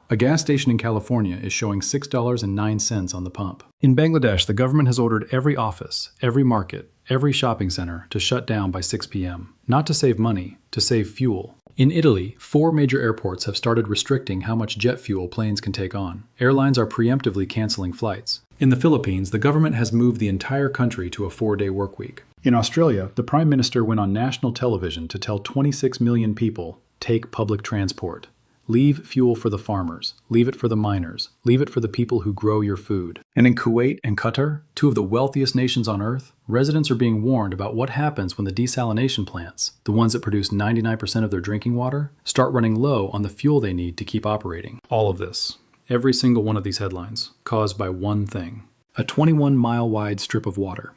A gas station in California is showing $6.09 on the pump. In Bangladesh, the government has ordered every office, every market, every shopping center to shut down by 6 p.m. Not to save money, to save fuel. In Italy, 4 major airports have started restricting how much jet fuel planes can take on. Airlines are preemptively canceling flights. In the Philippines, the government has moved the entire country to a 4-day workweek. In Australia, the Prime Minister went on national television to tell 26 million people, take public transport. Leave fuel for the farmers, leave it for the miners, leave it for the people who grow your food. And in Kuwait and Qatar, 2 of the wealthiest nations on earth, residents are being warned about what happens when the desalination plants, the ones that produce 99% of their drinking water, start running low on the fuel they need to keep operating. All of this, every single one of these headlines, caused by one thing: a 21-mile-wide strip of water.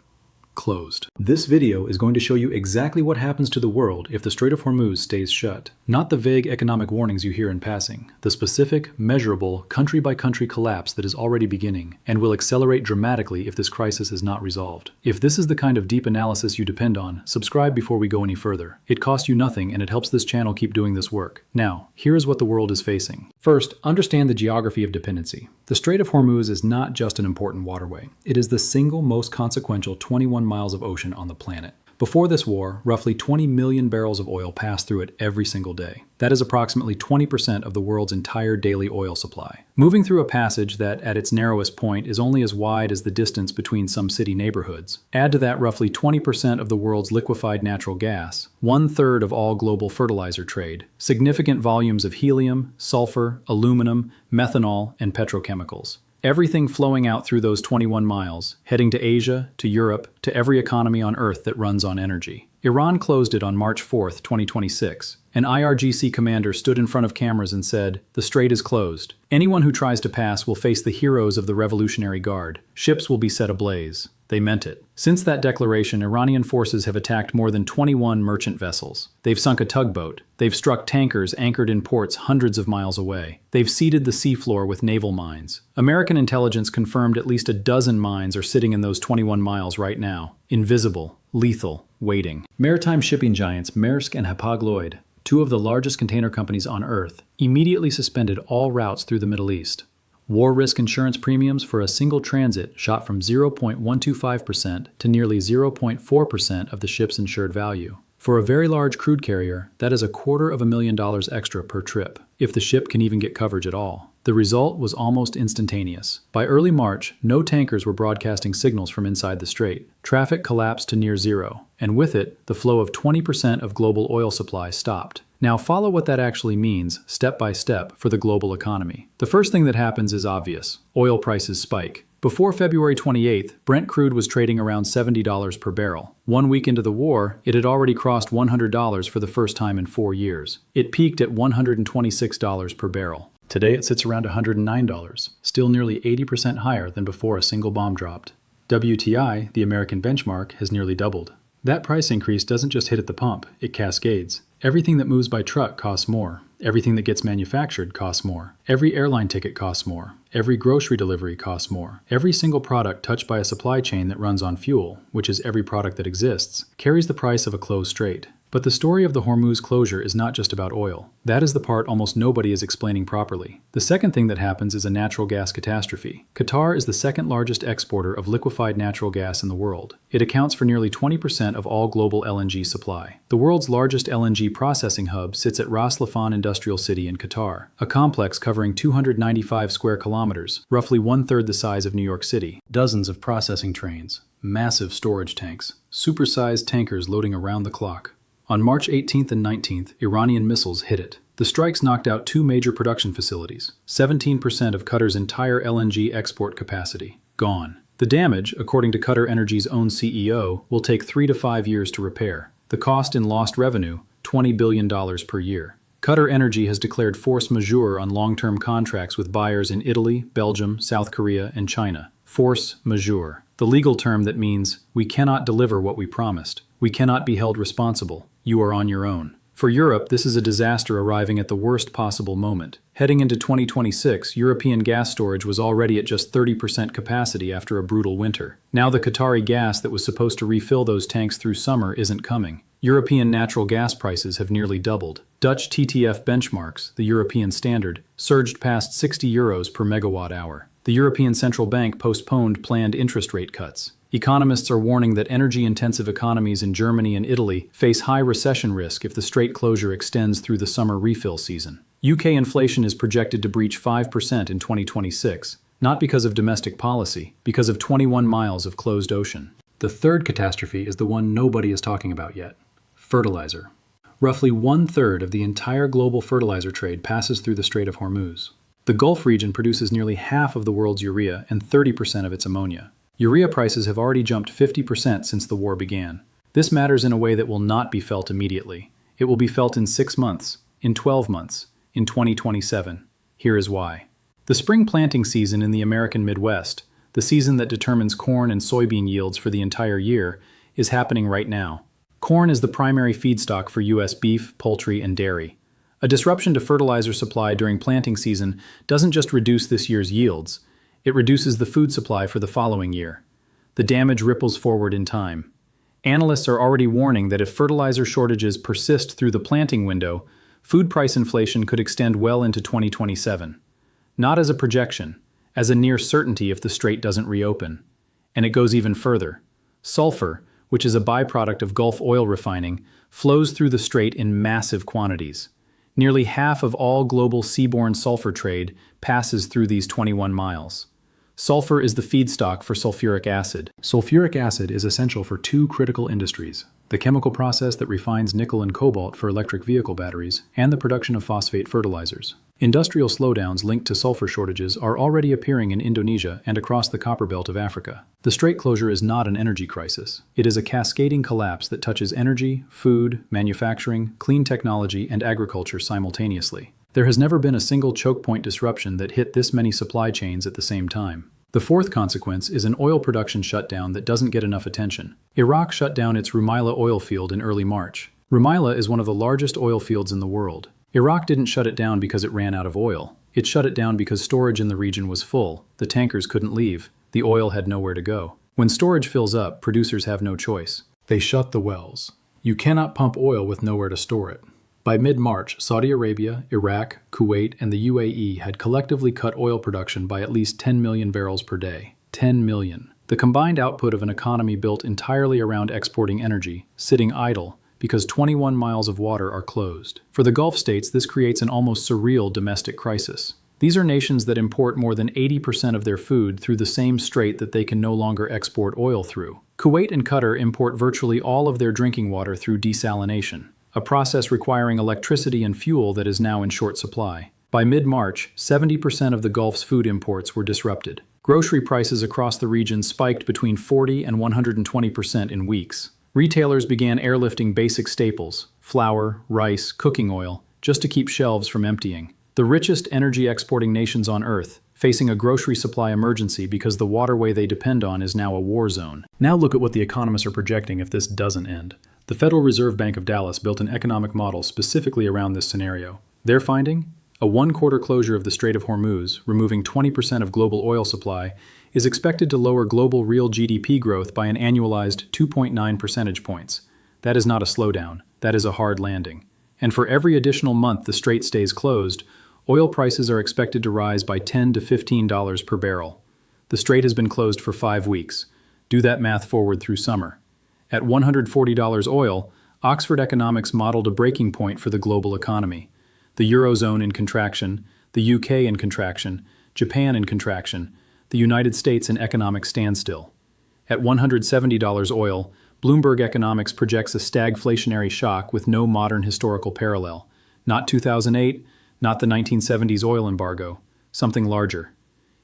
Closed. This video is going to show you exactly what happens to the world if the Strait of Hormuz stays shut. Not the vague economic warnings you hear in passing. The specific, measurable, country-by-country collapse that is already beginning and will accelerate dramatically if this crisis is not resolved. If this is the kind of deep analysis you depend on, subscribe before we go any further. It costs you nothing and it helps this channel keep doing this work. Now, here is what the world is facing. First, understand the geography of dependency. The Strait of Hormuz is not just an important waterway. It is the single most consequential 21 miles of ocean on the planet. Before this war, roughly 20 million barrels of oil passed through it every single day. That is approximately 20% of the world's entire daily oil supply. Moving through a passage that, at its narrowest point, is only as wide as the distance between some city neighborhoods. Add to that roughly 20% of the world's liquefied natural gas, 1/3 of all global fertilizer trade, significant volumes of helium, sulfur, aluminum, methanol, and petrochemicals. Everything flowing out through those 21 miles, heading to Asia, to Europe, to every economy on Earth that runs on energy. Iran closed it on March 4, 2026. An IRGC commander stood in front of cameras and said, "The strait is closed. Anyone who tries to pass will face the heroes of the Revolutionary Guard. Ships will be set ablaze." They meant it. Since that declaration, Iranian forces have attacked more than 21 merchant vessels. They've sunk a tugboat. They've struck tankers anchored in ports hundreds of miles away. They've seeded the seafloor with naval mines. American intelligence confirmed at least a dozen mines are sitting in those 21 miles right now. Invisible, lethal, waiting. Maritime shipping giants Maersk and Hapag-Lloyd, 2 of the largest container companies on Earth, immediately suspended all routes through the Middle East. War risk insurance premiums for a single transit shot from 0.125% to nearly 0.4% of the ship's insured value. For a very large crude carrier, that is $250,000 extra per trip, if the ship can even get coverage at all. The result was almost instantaneous. By early March, no tankers were broadcasting signals from inside the strait. Traffic collapsed to near zero, and with it, the flow of 20% of global oil supply stopped. Now follow what that actually means, step by step, for the global economy. The first thing that happens is obvious. Oil prices spike. Before February 28th, Brent crude was trading around $70 per barrel. 1 week into the war, it had already crossed $100 for the first time in 4 years. It peaked at $126 per barrel. Today it sits around $109, still nearly 80% higher than before a single bomb dropped. WTI, the American benchmark, has nearly doubled. That price increase doesn't just hit at the pump, it cascades. Everything that moves by truck costs more. Everything that gets manufactured costs more. Every airline ticket costs more. Every grocery delivery costs more. Every single product touched by a supply chain that runs on fuel, which is every product that exists, carries the price of a closed strait. But the story of the Hormuz closure is not just about oil. That is the part almost nobody is explaining properly. The second thing that happens is a natural gas catastrophe. Qatar is the second largest exporter of liquefied natural gas in the world. It accounts for nearly 20% of all global LNG supply. The world's largest LNG processing hub sits at Ras Laffan Industrial City in Qatar, a complex covering 295 square kilometers, roughly 1/3 the size of New York City. Dozens of processing trains, massive storage tanks, supersized tankers loading around the clock. On March 18th and 19th, Iranian missiles hit it. The strikes knocked out 2 major production facilities, 17% of Qatar's entire LNG export capacity. Gone. The damage, according to Qatar Energy's own CEO, will take 3 to 5 years to repair. The cost in lost revenue, $20 billion per year. Qatar Energy has declared force majeure on long-term contracts with buyers in Italy, Belgium, South Korea, and China. Force majeure. The legal term that means we cannot deliver what we promised. We cannot be held responsible. You are on your own. For Europe, this is a disaster arriving at the worst possible moment. Heading into 2026, European gas storage was already at just 30% capacity after a brutal winter. Now the Qatari gas that was supposed to refill those tanks through summer isn't coming. European natural gas prices have nearly doubled. Dutch TTF benchmarks, the European standard, surged past €60 per megawatt hour. The European Central Bank postponed planned interest rate cuts. Economists are warning that energy-intensive economies in Germany and Italy face high recession risk if the strait closure extends through the summer refill season. UK inflation is projected to breach 5% in 2026, not because of domestic policy, because of 21 miles of closed ocean. The third catastrophe is the one nobody is talking about yet: fertilizer. Roughly 1/3 of the entire global fertilizer trade passes through the Strait of Hormuz. The Gulf region produces nearly half of the world's urea and 30% of its ammonia. Urea prices have already jumped 50% since the war began. This matters in a way that will not be felt immediately. It will be felt in 6 months, in 12 months, in 2027. Here is why. The spring planting season in the American Midwest, the season that determines corn and soybean yields for the entire year, is happening right now. Corn is the primary feedstock for U.S. beef, poultry, and dairy. A disruption to fertilizer supply during planting season doesn't just reduce this year's yields, it reduces the food supply for the following year. The damage ripples forward in time. Analysts are already warning that if fertilizer shortages persist through the planting window, food price inflation could extend well into 2027. Not as a projection, as a near certainty if the strait doesn't reopen. And it goes even further. Sulfur, which is a byproduct of Gulf oil refining, flows through the strait in massive quantities. Nearly half of all global seaborne sulfur trade passes through these 21 miles. Sulfur is the feedstock for sulfuric acid. Sulfuric acid is essential for two critical industries: the chemical process that refines nickel and cobalt for electric vehicle batteries, and the production of phosphate fertilizers. Industrial slowdowns linked to sulfur shortages are already appearing in Indonesia and across the copper belt of Africa. The strait closure is not an energy crisis. It is a cascading collapse that touches energy, food, manufacturing, clean technology, and agriculture simultaneously. There has never been a single chokepoint disruption that hit this many supply chains at the same time. The fourth consequence is an oil production shutdown that doesn't get enough attention. Iraq shut down its Rumaila oil field in early March. Rumaila is one of the largest oil fields in the world. Iraq didn't shut it down because it ran out of oil. It shut it down because storage in the region was full. The tankers couldn't leave. The oil had nowhere to go. When storage fills up, producers have no choice. They shut the wells. You cannot pump oil with nowhere to store it. By mid-March, Saudi Arabia, Iraq, Kuwait, and the UAE had collectively cut oil production by at least 10 million barrels per day. 10 million. The combined output of an economy built entirely around exporting energy, sitting idle, because 21 miles of water are closed. For the Gulf states, this creates an almost surreal domestic crisis. These are nations that import more than 80% of their food through the same strait that they can no longer export oil through. Kuwait and Qatar import virtually all of their drinking water through desalination, a process requiring electricity and fuel that is now in short supply. By mid-March, 70% of the Gulf's food imports were disrupted. Grocery prices across the region spiked between 40 and 120% in weeks. Retailers began airlifting basic staples, flour, rice, cooking oil, just to keep shelves from emptying. The richest energy-exporting nations on Earth, facing a grocery supply emergency because the waterway they depend on is now a war zone. Now look at what the economists are projecting if this doesn't end. The Federal Reserve Bank of Dallas built an economic model specifically around this scenario. Their finding? A one-quarter closure of the Strait of Hormuz, removing 20% of global oil supply, is expected to lower global real GDP growth by an annualized 2.9 percentage points. That is not a slowdown, that is a hard landing. And for every additional month the strait stays closed, oil prices are expected to rise by $10 to $15 per barrel. The strait has been closed for 5 weeks. Do that math forward through summer. At $140 oil, Oxford Economics modeled a breaking point for the global economy. The Eurozone in contraction, the UK in contraction, Japan in contraction, the United States in economic standstill. At $170 oil, Bloomberg Economics projects a stagflationary shock with no modern historical parallel. Not 2008, not the 1970s oil embargo, something larger.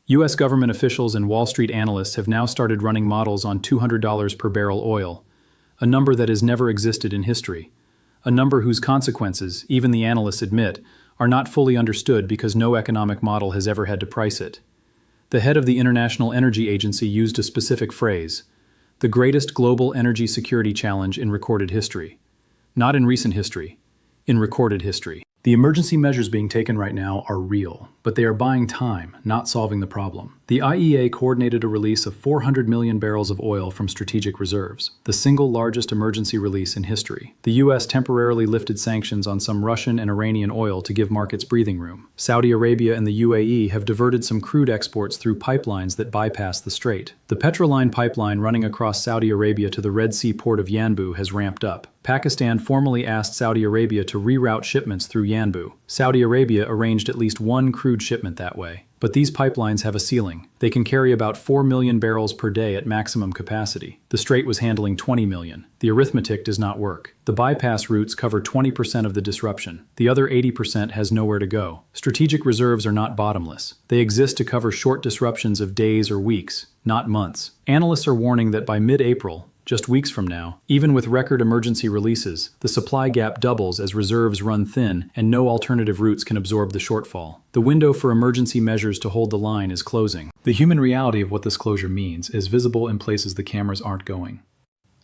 U.S. government officials and Wall Street analysts have now started running models on $200 per barrel oil, a number that has never existed in history. A number whose consequences, even the analysts admit, are not fully understood because no economic model has ever had to price it. The head of the International Energy Agency used a specific phrase: the greatest global energy security challenge in recorded history. Not in recent history, in recorded history. The emergency measures being taken right now are real, but they are buying time, not solving the problem. The IEA coordinated a release of 400 million barrels of oil from strategic reserves, the single largest emergency release in history. The U.S. temporarily lifted sanctions on some Russian and Iranian oil to give markets breathing room. Saudi Arabia and the UAE have diverted some crude exports through pipelines that bypass the strait. The Petroline pipeline running across Saudi Arabia to the Red Sea port of Yanbu has ramped up. Pakistan formally asked Saudi Arabia to reroute shipments through Yanbu. Saudi Arabia arranged at least one crude shipment that way. But these pipelines have a ceiling. They can carry about 4 million barrels per day at maximum capacity. The strait was handling 20 million. The arithmetic does not work. The bypass routes cover 20% of the disruption. The other 80% has nowhere to go. Strategic reserves are not bottomless. They exist to cover short disruptions of days or weeks, not months. Analysts are warning that by mid-April, just weeks from now, even with record emergency releases, the supply gap doubles as reserves run thin and no alternative routes can absorb the shortfall. The window for emergency measures to hold the line is closing. The human reality of what this closure means is visible in places the cameras aren't going.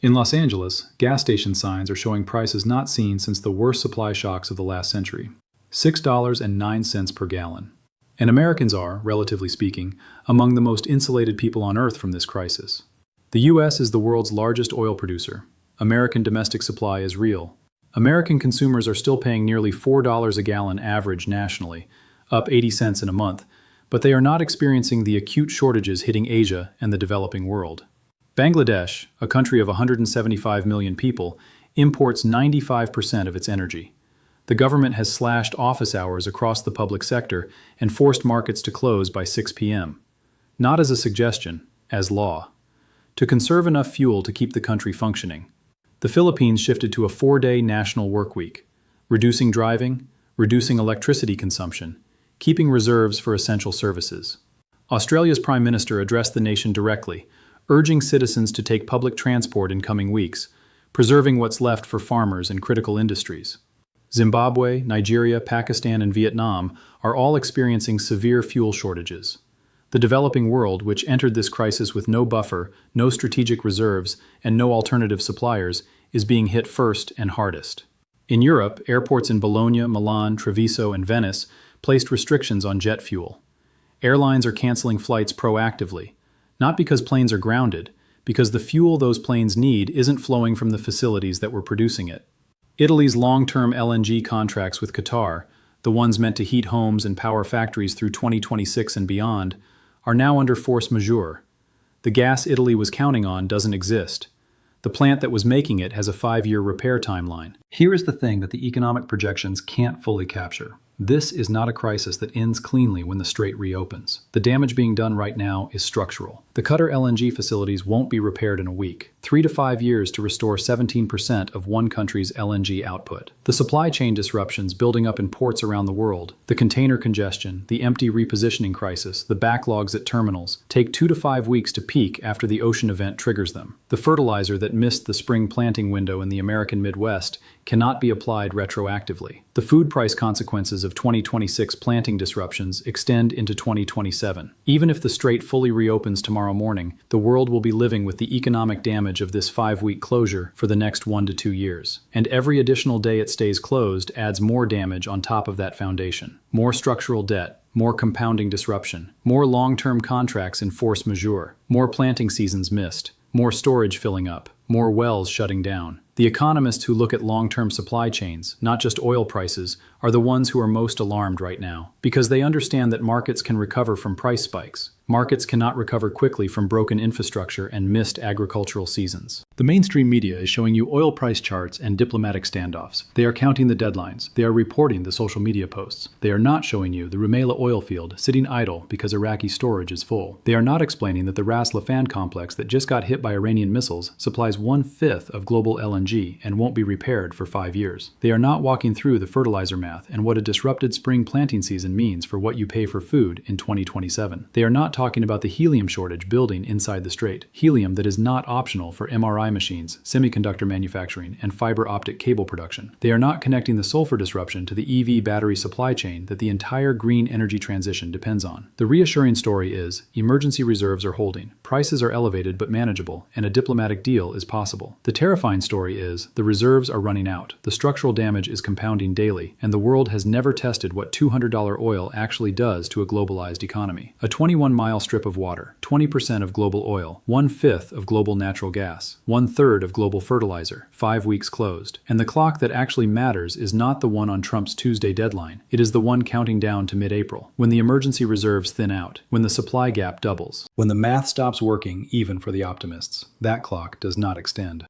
In Los Angeles, gas station signs are showing prices not seen since the worst supply shocks of the last century. $6.09 per gallon. And Americans are, relatively speaking, among the most insulated people on Earth from this crisis. The U.S. is the world's largest oil producer. American domestic supply is real. American consumers are still paying nearly $4 a gallon average nationally, up 80 cents in a month, but they are not experiencing the acute shortages hitting Asia and the developing world. Bangladesh, a country of 175 million people, imports 95% of its energy. The government has slashed office hours across the public sector and forced markets to close by 6 p.m. Not as a suggestion, as law. To conserve enough fuel to keep the country functioning. The Philippines shifted to a 4-day national work week, reducing driving, reducing electricity consumption, keeping reserves for essential services. Australia's Prime Minister addressed the nation directly, urging citizens to take public transport in coming weeks, preserving what's left for farmers and critical industries. Zimbabwe, Nigeria, Pakistan, and Vietnam are all experiencing severe fuel shortages. The developing world, which entered this crisis with no buffer, no strategic reserves, and no alternative suppliers, is being hit first and hardest. In Europe, airports in Bologna, Milan, Treviso, and Venice placed restrictions on jet fuel. Airlines are canceling flights proactively, not because planes are grounded, because the fuel those planes need isn't flowing from the facilities that were producing it. Italy's long-term LNG contracts with Qatar, the ones meant to heat homes and power factories through 2026 and beyond, are now under force majeure. The gas Italy was counting on doesn't exist. The plant that was making it has a 5-year repair timeline. Here is the thing that the economic projections can't fully capture. This is not a crisis that ends cleanly when the strait reopens. The damage being done right now is structural. The Qatar LNG facilities won't be repaired in a week. 3 to 5 years to restore 17% of one country's LNG output. The supply chain disruptions building up in ports around the world, the container congestion, the empty repositioning crisis, the backlogs at terminals, take 2 to 5 weeks to peak after the ocean event triggers them. The fertilizer that missed the spring planting window in the American Midwest cannot be applied retroactively. The food price consequences of 2026 planting disruptions extend into 2027. Even if the strait fully reopens tomorrow morning, the world will be living with the economic damage of this 5-week closure for the next 1 to 2 years. And every additional day it stays closed adds more damage on top of that foundation. More structural debt, more compounding disruption, more long-term contracts in force majeure, more planting seasons missed, more storage filling up, more wells shutting down. The economists who look at long-term supply chains, not just oil prices, are the ones who are most alarmed right now, because they understand that markets can recover from price spikes. Markets cannot recover quickly from broken infrastructure and missed agricultural seasons. The mainstream media is showing you oil price charts and diplomatic standoffs. They are counting the deadlines. They are reporting the social media posts. They are not showing you the Rumaila oil field sitting idle because Iraqi storage is full. They are not explaining that the Ras Laffan complex that just got hit by Iranian missiles supplies 1/5 of global LNG and won't be repaired for 5 years. They are not walking through the fertilizer math and what a disrupted spring planting season means for what you pay for food in 2027. They are not talking about the helium shortage building inside the strait. Helium that is not optional for MRI machines, semiconductor manufacturing, and fiber optic cable production. They are not connecting the sulfur disruption to the EV battery supply chain that the entire green energy transition depends on. The reassuring story is, emergency reserves are holding, prices are elevated but manageable, and a diplomatic deal is possible. The terrifying story is the reserves are running out, the structural damage is compounding daily, and the world has never tested what $200 oil actually does to a globalized economy. A 21-mile strip of water, 20% of global oil, 1/5 of global natural gas, 1/3 of global fertilizer, 5 weeks closed. And the clock that actually matters is not the one on Trump's Tuesday deadline. It is the one counting down to mid-April, when the emergency reserves thin out, when the supply gap doubles, when the math stops working even for the optimists. That clock does not extend.